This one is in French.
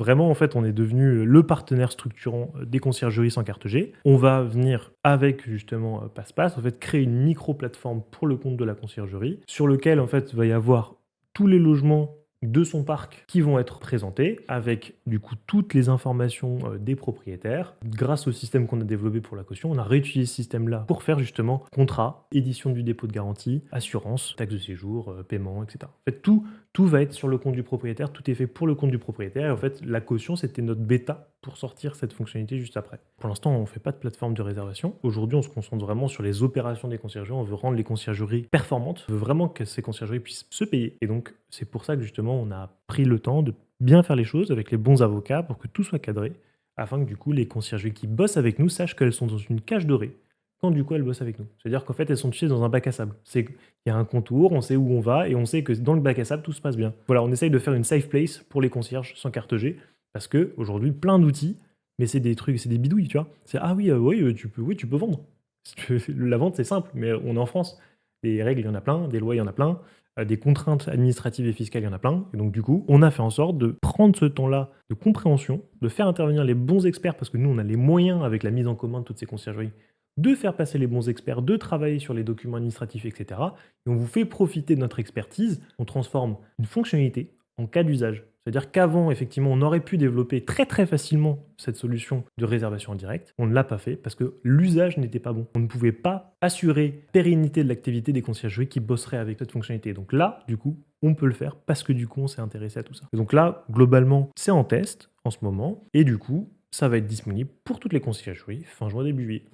vraiment, en fait, on est devenu le partenaire structurant des conciergeries sans carte G. On va venir avec justement Passe-Passe, en fait, créer une micro-plateforme pour le compte de la conciergerie, sur lequel, en fait, va y avoir tous les logements de son parc qui vont être présentés avec du coup toutes les informations des propriétaires. Grâce au système qu'on a développé pour la caution, on a réutilisé ce système-là pour faire justement contrat, édition du dépôt de garantie, assurance, taxe de séjour, paiement, etc. En fait, tout va être sur le compte du propriétaire, tout est fait pour le compte du propriétaire. Et en fait, la caution, c'était notre bêta pour sortir cette fonctionnalité juste après. Pour l'instant, on ne fait pas de plateforme de réservation. Aujourd'hui, on se concentre vraiment sur les opérations des conciergeries. On veut rendre les conciergeries performantes. On veut vraiment que ces conciergeries puissent se payer. Et donc, c'est pour ça que justement, on a pris le temps de bien faire les choses avec les bons avocats pour que tout soit cadré, afin que du coup, les conciergeries qui bossent avec nous sachent qu'elles sont dans une cage dorée quand du coup elles bossent avec nous. C'est-à-dire qu'en fait, elles sont tuées dans un bac à sable. Il y a un contour, on sait où on va et on sait que dans le bac à sable, tout se passe bien. Voilà, on essaye de faire une safe place pour les concierges sans carte G parce que aujourd'hui, plein d'outils, mais c'est des trucs, c'est des bidouilles, tu vois. C'est ah oui, oui, tu peux vendre. La vente, c'est simple, mais on est en France. Des règles, il y en a plein, des lois, il y en a plein, des contraintes administratives et fiscales, il y en a plein. Et donc, du coup, on a fait en sorte de prendre ce temps-là de compréhension, de faire intervenir les bons experts, parce que nous, on a les moyens, avec la mise en commun de toutes ces conciergeries, de faire passer les bons experts, de travailler sur les documents administratifs, etc. Et on vous fait profiter de notre expertise. On transforme une fonctionnalité en cas d'usage. C'est-à-dire qu'avant, effectivement, on aurait pu développer très très facilement cette solution de réservation en direct. On ne l'a pas fait parce que l'usage n'était pas bon. On ne pouvait pas assurer pérennité de l'activité des conciergeries qui bosseraient avec cette fonctionnalité. Donc là, du coup, on peut le faire parce que du coup, on s'est intéressé à tout ça. Et donc là, globalement, c'est en test en ce moment. Et du coup, ça va être disponible pour toutes les conciergeries fin juin, début juillet.